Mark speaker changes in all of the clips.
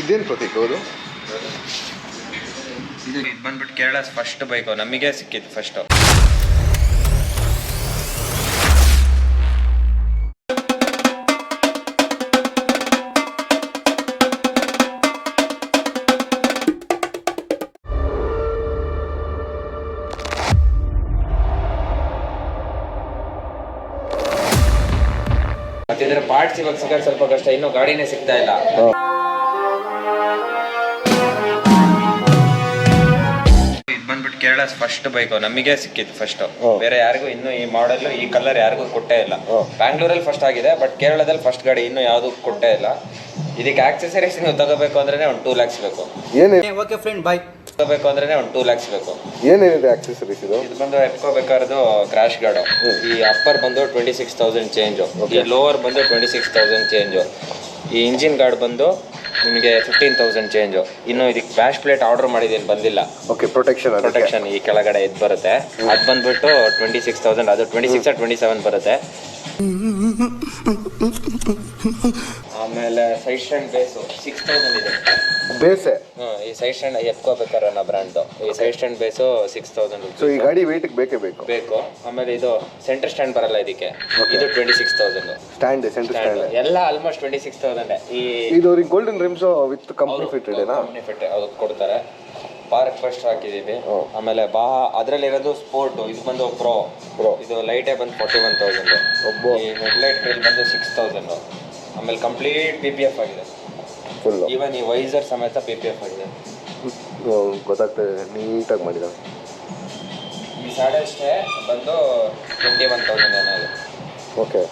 Speaker 1: ಇದೇನು ಪ್ರತೀಕ್ ಹೌದು
Speaker 2: ಇದು ಬಂದ್ಬಿಟ್ಟು ಕೇರಳ ಫಸ್ಟ್ ಬೈಕು ನಮಗೆ ಸಿಕ್ಕಿತ್ತು ಫಸ್ಟು. ಮತ್ತೆ ಇದರ ಪಾರ್ಟ್ಸ್ ಇವಾಗ ಸಿಗೋದು ಸ್ವಲ್ಪ ಕಷ್ಟ, ಇನ್ನೂ ಗಾಡಿನೇ ಸಿಗ್ತಾ ಇಲ್ಲ. ಬಂದ್ಬಿಟ್ಟು ಕೇರಳ ಫಸ್ಟ್ ಬೈಕು ನಮಗೆ ಸಿಕ್ಕಿತ್ತು ಫಸ್ಟ್, ಬೇರೆ ಯಾರಿಗೂ ಇನ್ನು ಈ ಮಾಡೆಲ್ ಈ ಕಲರ್ ಯಾರಿಗೂ ಕೊಟ್ಟೇ ಇಲ್ಲ. ಬ್ಯಾಂಗ್ಳೂರಲ್ಲಿ ಫಸ್ಟ್ ಆಗಿದೆ, ಬಟ್ ಕೇರಳದಲ್ಲಿ ಫಸ್ಟ್ ಗಾಡಿ ಇನ್ನೂ ಯಾವುದು ಕೊಟ್ಟೇ ಇಲ್ಲ. ಇದಕ್ಕೆ ಆಕ್ಸೆಸರೀಸ್ ನೀವು ತಗೋಬೇಕು ಅಂದ್ರೆ ಒಂದು 2 lakhs ಬೇಕು.
Speaker 3: Okay friend bye.
Speaker 2: ತಗೋಬೇಕು ಅಂದ್ರೆ ಒಂದು 2 lakhs ಬೇಕು.
Speaker 1: ಏನೇನಿದೆ ಆಕ್ಸೆಸರೀಸ್ ಇದು?
Speaker 2: ಇದು ಬಂದು ಎತ್ಕೋಬೇಕಾರದು ಕ್ರಾಶ್ ಗಾರ್ಡು. ಈ ಅಪ್ಪರ್ ಬಂದು 26,000 ಚೇಂಜು, ಈ ಲೋವರ್ ಬಂದು 26,000 ಚೇಂಜು, ಈ ಇಂಜಿನ್ ಗಾರ್ಡ್ ಬಂದು ನಿಮಗೆ 15,000 ಚೇಂಜು. ಇನ್ನು ಇದಕ್ಕೆ ಬ್ಯಾಶ್ ಪ್ಲೇಟ್ ಆರ್ಡರ್ ಮಾಡಿದೇನು ಬಂದಿಲ್ಲ.
Speaker 1: ಓಕೆ, ಪ್ರೊಟೆಕ್ಷನ್
Speaker 2: ಈ ಕೆಳಗಡೆ ಇದು ಬರುತ್ತೆ, ಅದು ಬಂದ್ಬಿಟ್ಟು 26,000, ಅದು 26 or 27 ಬರುತ್ತೆ. ಆಮೇಲೆ ಸೈಡ್ ಸ್ಟ್ಯಾಂಡ್ ಬೇಸು 6,000 ಇದೆ.
Speaker 1: ಬೇಸೆ
Speaker 2: ಈ ಸೈಡ್ ಸ್ಟ್ಯಾಂಡ್ ಎತ್ಕೋಬೇಕಾರೆ ನಾ ಬ್ರ್ಯಾಂಡು, ಈ ಸೈಡ್ ಸ್ಟ್ಯಾಂಡ್ ಬೇಸು 6,000
Speaker 1: ಸೊ ಈ ಗಾಡಿ ವೇಟಿಗೆ ಬೇಕೇ ಬೇಕು.
Speaker 2: ಆಮೇಲೆ ಇದು ಸೆಂಟರ್ ಸ್ಟ್ಯಾಂಡ್ ಬರಲ್ಲ ಇದಕ್ಕೆ, ಇದು 26,000
Speaker 1: ಸ್ಟ್ಯಾಂಡ್, ಸೆಂಟರ್ ಸ್ಟ್ಯಾಂಡ್
Speaker 2: ಎಲ್ಲ ಆಲ್ಮೋಸ್ಟ್ 26,000. ಈ
Speaker 1: ಇದು ಅವ್ರಿಗೆ golden RIMS with company fitted
Speaker 2: company fit ಅದು ಕೊಡ್ತಾರೆ. ಪಾರ್ಕ್ ಫಸ್ಟ್ ಹಾಕಿದೀವಿ. ಆಮೇಲೆ ಅದರಲ್ಲಿರೋದು ಸ್ಪೋರ್ಟ್, ಇದು ಬಂದು ಪ್ರೋ. ಇದು ಲೈಟೇ ಬಂದು 41,000. ಈ ಹೆಡ್ಲೈಟ್ ಗ್ರಿಲ್ ಬಂದು 6,000. ಆಮೇಲೆ ಕಂಪ್ಲೀಟ್ PPF ಆಗಿದೆ
Speaker 1: ಫುಲ್.
Speaker 2: ಈವನ್ ಈ ವೈಸರ್ ಸಮೇತ PPF ಆಗಿದೆ.
Speaker 1: ಗೊತ್ತಾಗ್ತದೆ, ನೀಟಾಗಿ ಮಾಡಿದ್ದಾರೆ.
Speaker 2: ಈ ಸಾಡೆ ಅಷ್ಟೇ ಬಂದು 21,000 ಏನಾಗಿದೆ.
Speaker 1: ಓಕೆ,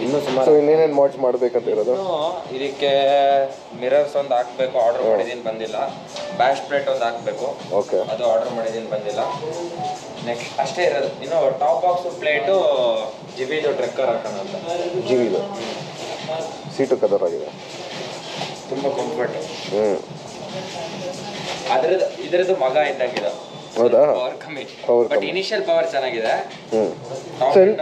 Speaker 2: ಇನ್ನೂ
Speaker 1: ಸೊ
Speaker 2: ಸುಮಾರು
Speaker 1: ಇನ್ನೇನೇನು ಮಾಡ್ಸ್ ಮಾಡಬೇಕಂತ ಇರೋದು?
Speaker 2: ಇದಕ್ಕೆ ಮಿರರ್ಸ್ ಒಂದು ಹಾಕ್ಬೇಕು, ಆರ್ಡರ್ ಮಾಡಿದೀನಿ ಬಂದಿಲ್ಲ. ಬ್ಯಾಶ್ ಪ್ಲೇಟ್ ಒಂದು ಹಾಕ್ಬೇಕು,
Speaker 1: ಓಕೆ,
Speaker 2: ಅದು ಆರ್ಡರ್ ಮಾಡಿದೀನಿ ಬಂದಿಲ್ಲ. ನೆಕ್ಸ್ಟ್ ಅಷ್ಟೇ ಇರೋದು. ಇನ್ನು ಟಾಪ್ ಬಾಕ್ಸ್ ಪ್ಲೇಟು ಜಿಬಿದು ಟ್ರೆಕ್ಕರ್ ಹಾಕೋಣ ಅಂತ.
Speaker 1: ಜಿವಿದು ಸೀಟು ಕದರ್ ಆಗಿದೆ,
Speaker 2: ತುಂಬ ಕಂಫರ್ಟ್. ಇದರದ್ದು ಮಗ ಇದ್ದಂಗಿದೆ.
Speaker 1: ಹೌದಾ?
Speaker 2: ಪವರ್ ಕಮ್ಮಿ,
Speaker 1: ಪವರ್
Speaker 2: ಬಟ್ ಇನಿಷಿಯಲ್ ಪವರ್ ಚೆನ್ನಾಗಿದೆ.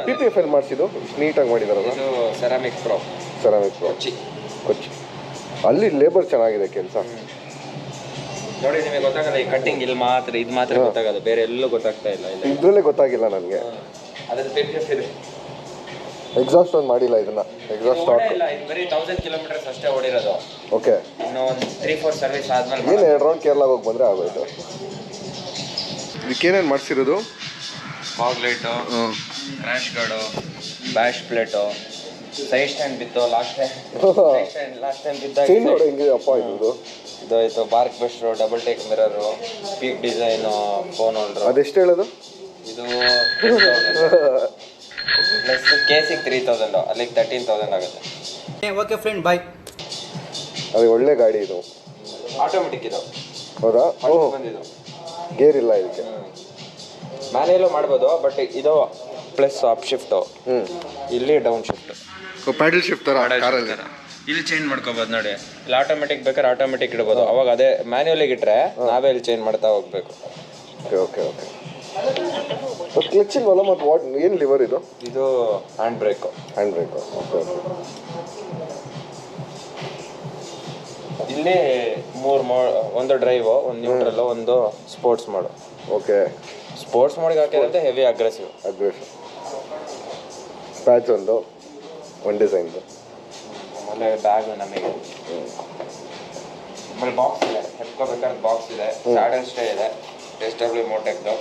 Speaker 1: PPF ಅಲ್ಲಿ ಮಾಡಿಸಿದ್ದು ನೀಟಾಗಿ ಮಾಡಿದಾರಲ್ಲ.
Speaker 2: ಇದು ಸೆರಾಮಿಕ್ ಪ್ರೋ,
Speaker 1: ಕೊಚ್ಚಿ. ಅಲ್ಲಿ ಲೇಬರ್ ಚೆನ್ನಾಗಿದೆ ಕೆಲಸ.
Speaker 2: ನೋಡಿ ನಿಮಗೆ ಗೊತ್ತಾಗಲ್ಲ, ಈ ಕಟ್ಟಿಂಗ್ ಇಲ್ಲಿ ಮಾತ್ರ, ಇದು ಮಾತ್ರ ಗೊತ್ತಾಗಲ್ಲ, ಬೇರೆ ಎಲ್ಲೂ ಗೊತ್ತಾಗ್ತಾ ಇಲ್ಲ.
Speaker 1: ಇದ್ರಲ್ಲೇ ಗೊತ್ತಾಗಿಲ್ಲ ನನಗೆ.
Speaker 2: ಅದ್ರದ್ದು PPF ಇದೆ.
Speaker 1: ಎಕ್ಸಾಸ್ಟ್ ಒಂದು ಮಾಡಿಲ್ಲ ಇದನ್ನ, ಎಕ್ಸಾಸ್ಟ್ ಸ್ಟಾಕ್
Speaker 2: ಇಲ್ಲ, ಇದು ಬರೀ 1000 kilometers ಅಷ್ಟೇ ಓಡಿರೋದು.
Speaker 1: ಓಕೆ,
Speaker 2: ಇನ್ನು ಒಂದು 3-4 ಸರ್ವಿಸ್ ಆದ್ಮೇಲೆ
Speaker 1: ಏನು 2 ರೌಂಡ್ ಕೇರಳಗೆ ಹೋಗಿ ಬಂದರೆ ಆಗೋಯ್ತು. ಇದಕ್ಕೇನೇನು ಮಾಡಿಸಿರೋದು?
Speaker 2: Fog light, crash guard, bash plate, side stand ಬಿತ್ತು. ಲಾಸ್ಟ್ ಟೈಮ್ ಬಿದ್ದಾಗ
Speaker 1: ಚೈನ್ ನೋಡಿ ಹೆಂಗಿದೆ ಅಪ್ಪ ಇದು.
Speaker 2: ಇದಾಯಿತು. Bark busters, double take mirror, peak design, phone holder.
Speaker 1: ಅದೆಷ್ಟು ಹೇಳೋದು?
Speaker 2: ಇದು ಪ್ಲಸ್ ಕೇಸಿಗೆ 3,000, ಅಲ್ಲಿಗೆ 13,000 ಆಗುತ್ತೆ.
Speaker 3: Okay friend bye.
Speaker 1: ಅದು ಒಳ್ಳೆ ಗಾಡಿ ಇದು.
Speaker 2: ಆಟೋಮೆಟಿಕ್ ಇದು.
Speaker 1: ಹೌದಾ?
Speaker 2: ಬಂದಿದ್ದು
Speaker 1: ಗೇರ್ ಇಲ್ಲ ಇದಕ್ಕೆ.
Speaker 2: ಮ್ಯಾನುಯಲ್ಲೂ ಮಾಡ್ಬೋದು, ಬಟ್ ಇದು ಪ್ಲಸ್ ಅಪ್ ಶಿಫ್ಟು, ಇಲ್ಲಿ ಡೌನ್ ಶಿಫ್ಟು,
Speaker 1: ಪ್ಯಾಡಲ್ ಶಿಫ್ಟ್ ಥರ ಕಾರಲ್ಲಿ.
Speaker 2: ಇಲ್ಲಿ ಚೇಂಜ್ ಮಾಡ್ಕೋಬೋದು ನೋಡಿ. ಇಲ್ಲಿ ಆಟೋಮೆಟಿಕ್ ಬೇಕಾದ್ರೆ ಆಟೋಮೆಟಿಕ್ ಇಡ್ಬೋದು. ಅವಾಗ ಅದೇ ಮ್ಯಾನ್ಯುವಲಿಗೆ ಇಟ್ಟರೆ ನಾವೇ ಇಲ್ಲಿ ಚೇಂಜ್ ಮಾಡ್ತಾ ಹೋಗ್ಬೇಕು.
Speaker 1: ಓಕೆ. ಕ್ಲಚ್ ಇಲ್ವಲ್ಲ, ಮತ್ತು ವಾಟ್ ಏನು ಲಿವರ್ ಇದು?
Speaker 2: ಇದು ಹ್ಯಾಂಡ್ ಬ್ರೇಕು.
Speaker 1: ಓಕೆ.
Speaker 2: ಇಲ್ಲಿ 3 ಒಂದು ಡ್ರೈವು, ಒಂದು ನ್ಯೂಟ್ರಲ್ಲು, ಒಂದು ಸ್ಪೋರ್ಟ್ಸ್ ಮೋಡು.
Speaker 1: ಓಕೆ,
Speaker 2: ಸ್ಪೋರ್ಟ್ಸ್ ಮೋಡಿಗೆ ಹಾಕಿರುತ್ತೆ ಹೆವಿ ಅಗ್ರೆಸಿವ್.
Speaker 1: ಪ್ಯಾಚ್ ಒಂದು ಡಿಸೈನ್ದು.
Speaker 2: ಆಮೇಲೆ ಬ್ಯಾಗ್ ನಮಗೆ. ಆಮೇಲೆ ಬಾಕ್ಸ್ ಇದೆ, ಹೆತ್ಕೋಬೇಕಾದ್ರೆ ಬಾಕ್ಸ್ ಇದೆ. ಸ್ಯಾಡಲ್ ಸ್ಟೇ ಇದೆ, SW ಮೋಟೆಕ್ದು.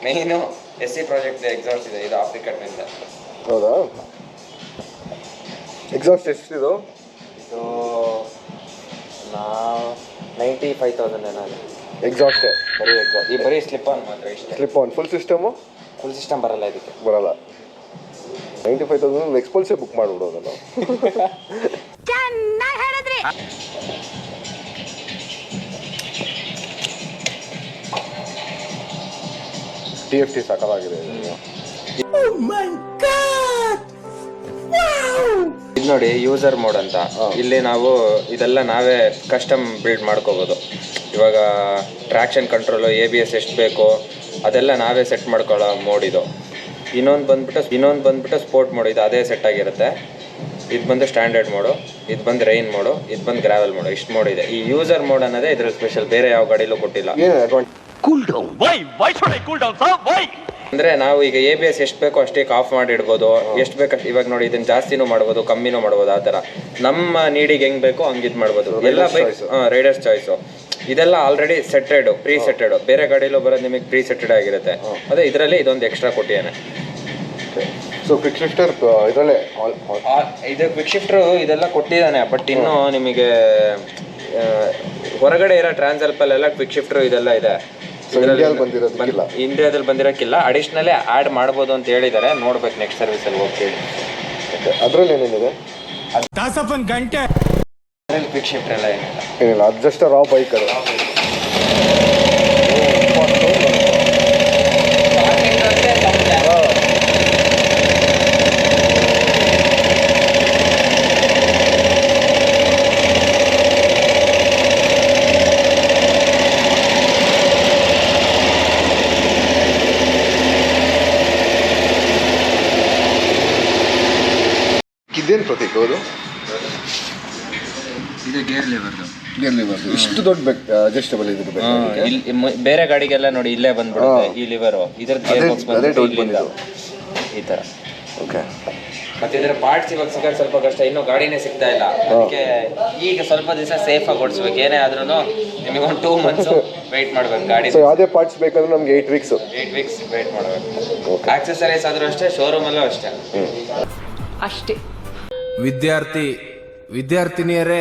Speaker 2: ಮೇಯ್ನು SC ಪ್ರಾಜೆಕ್ಟ್ ಎಕ್ಸಾಸ್ಟ್ ಇದೆ. ಇದು ಆಫ್ರಿಕನ್ನಿಂದ.
Speaker 1: ಹೌದಾ? ಎಕ್ಸಾಸ್ಟ್ ಎಷ್ಟಿದು?
Speaker 2: ಇದು 95,000 ಏನಾಗಿದೆ.
Speaker 1: ಎಕ್ಸಾಸ್ಟೇ
Speaker 2: ಬರೀ ಎಕ್ಸಾಸ್ಟ್. ಈ ಬರೀ ಸ್ಲಿಪ್ ಆನ್ ಮಾತ್ರ ಇಷ್ಟೇ.
Speaker 1: Slip on. ಫುಲ್ ಸಿಸ್ಟಮ್
Speaker 2: ಬರಲ್ಲ ಇದಕ್ಕೆ.
Speaker 1: 95,000 ಎಕ್ಸ್ಪಲ್ಸೇ ಬುಕ್ ಮಾಡಿಬಿಡೋದಲ್ಲ. TFT ಸಾಕಾಗಿದೆ.
Speaker 2: ಇದು ನೋಡಿ ಯೂಸರ್ ಮೋಡ್ ಅಂತ. ಇಲ್ಲಿ ನಾವು ಇದೆಲ್ಲ ನಾವೇ ಕಸ್ಟಮ್ ಬಿಲ್ಡ್ ಮಾಡ್ಕೋಬೋದು. ಇವಾಗ ಟ್ರ್ಯಾಕ್ಷನ್ ಕಂಟ್ರೋಲು, ABS ಎಷ್ಟು ಬೇಕು ಅದೆಲ್ಲ ನಾವೇ ಸೆಟ್ ಮಾಡ್ಕೊಳ್ಳೋ ಮೋಡ್ ಇದು. ಇನ್ನೊಂದು ಬಂದ್ಬಿಟ್ಟು ಸ್ಪೋರ್ಟ್ ಮೋಡ್, ಇದು ಅದೇ ಸೆಟ್ ಆಗಿರುತ್ತೆ. ಇದು ಬಂದು ಸ್ಟ್ಯಾಂಡರ್ಡ್ ಮೋಡು, ಇದು ಬಂದು ರೈನ್ ಮೋಡು, ಇದು ಬಂದು ಗ್ರಾವೆಲ್ ಮೋಡು. ಇಷ್ಟು ಮೋಡ್ ಇದೆ. ಈ ಯೂಸರ್ ಮೋಡ್ ಅನ್ನೋದೇ ಇದ್ರಲ್ಲಿ ಸ್ಪೆಷಲ್, ಬೇರೆ ಯಾವ ಗಾಡಿಲೂ ಕೊಟ್ಟಿಲ್ಲ.
Speaker 3: Cool down. Why should I cool down sir? Why?
Speaker 2: ಅಂದರೆ ನಾವು ಈಗ ABS ಎಷ್ಟು ಬೇಕೋ ಅಷ್ಟೇ ಆಫ್ ಮಾಡಿ ಇಡ್ಬೋದು, ಎಷ್ಟು ಬೇಕಷ್ಟು. ಇವಾಗ ನೋಡಿ, ಇದನ್ನು ಜಾಸ್ತಿನೂ ಮಾಡ್ಬೋದು, ಕಮ್ಮಿನೂ ಮಾಡ್ಬೋದು. ಆ ಥರ ನಮ್ಮ ನೀಡಿಗೆ ಹೆಂಗೆ ಬೇಕೋ ಹಂಗೆ ಇದು ಮಾಡ್ಬೋದು. ಎಲ್ಲ ಬೈಕ್ ರೈಡರ್ಸ್ ಚಾಯ್ಸು. ಇದೆಲ್ಲ ಆಲ್ರೆಡಿ ಸೆಟೆಡ್, ಪ್ರೀ ಸೆಟೆಡ್. ಬೇರೆ ಗಾಡಿಲೂ ಬರೋದು ನಿಮಗೆ ಪ್ರೀ ಸೆಟೆಡ್ ಆಗಿರುತ್ತೆ. ಅದೇ ಇದರಲ್ಲಿ ಇದೊಂದು ಎಕ್ಸ್ಟ್ರಾ ಕೊಟ್ಟಿದ್ದಾನೆ.
Speaker 1: ಸೊ ಕ್ವಿಕ್ ಶಿಫ್ಟರ್ ಇದರಲ್ಲೇ
Speaker 2: ಇದು ಕ್ವಿಕ್ ಶಿಫ್ಟರ್ ಇದೆಲ್ಲ ಕೊಟ್ಟಿದ್ದಾನೆ. ಬಟ್ ಇನ್ನೂ ನಿಮಗೆ ಹೊರಗಡೆ ಇರೋ ಟ್ರಾನ್ಸಲ್ಪಲ್ಲೆಲ್ಲ ಕ್ವಿಕ್ ಶಿಫ್ಟರ್ ಇದೆಲ್ಲ ಇದೆ. ಇಂಡಿಯಾದಲ್ಲಿ ಬಂದಿರೋಕ್ಕಿಲ್ಲ, ಅಡಿಷ್ನಲ್ಲೇ ಆ್ಯಡ್ ಮಾಡ್ಬೋದು ಅಂತ ಹೇಳಿದ್ದಾರೆ. ನೋಡ್ಬೇಕು ನೆಕ್ಸ್ಟ್ ಸರ್ವಿಸಲ್ಲಿ ಹೋಗ್ತೀವಿ.
Speaker 1: ಅದರಲ್ಲಿ ಏನೇನಿದೆ?
Speaker 3: ಗಂಟೆ
Speaker 2: ಅದರಲ್ಲಿ ಕ್ವಿಕ್ ಶಿಫ್ಟರ್ ಎಲ್ಲ
Speaker 1: ಏನಿಲ್ಲ, ಅದು ಜಸ್ಟ್ ರಾ ಬೈಕ್ ಅದು. ಇದೇನು ಪ್ರತೀಕ್ ಹೌದು?
Speaker 2: ಇದು ಗೇರ್ ಲಿವರ್ದು.
Speaker 1: ಇಷ್ಟು ದೊಡ್ಡ ಬೇಕು ಅಡ್ಜಸ್ಟಬಲ್ ಇದು
Speaker 2: ಬೇರೆ ಗಾಡಿಗೆಲ್ಲ ನೋಡಿ ಇಲ್ಲೇ ಬಂದ್ಬಿಡುತ್ತೆ ಈ ಲಿವರು. ಇದ್ರದ್ದು ಗೇರ್ ಬಾಕ್ಸ್ ಬಂದಿದ್ದು ಈ ಥರ.
Speaker 1: ಓಕೆ.
Speaker 2: ಮತ್ತೆ ಇದರ ಪಾರ್ಟ್ಸ್ ಇವಾಗ ಸಿಗೋದು ಸ್ವಲ್ಪ ಕಷ್ಟ, ಇನ್ನೂ ಗಾಡಿನೇ ಸಿಗ್ತಾ ಇಲ್ಲ. ಅದಕ್ಕೆ ಈಗ ಸ್ವಲ್ಪ ದಿವಸ ಸೇಫ್ ಆಗಿ ಓಡಿಸ್ಬೇಕು. ಏನೇ ಆದ್ರೂ ನಿಮಗೆ ಒಂದು 2 months ವೆಯ್ಟ್ ಮಾಡ್ಬೇಕು ಗಾಡಿ.
Speaker 1: ಸೊ ಯಾವುದೇ ಪಾರ್ಟ್ಸ್ ಬೇಕಂದ್ರೆ ನಮ್ಗೆ 8 weeks
Speaker 2: ವೆಯ್ಟ್ ಮಾಡಬೇಕು. ಆಕ್ಸೆಸರೀಸ್ ಆದರೂ ಅಷ್ಟೇ, ಶೋರೂಮಲ್ಲೂ ಅಷ್ಟೇ.
Speaker 4: ಅಷ್ಟೇ.
Speaker 5: ವಿದ್ಯಾರ್ಥಿನಿಯರೇ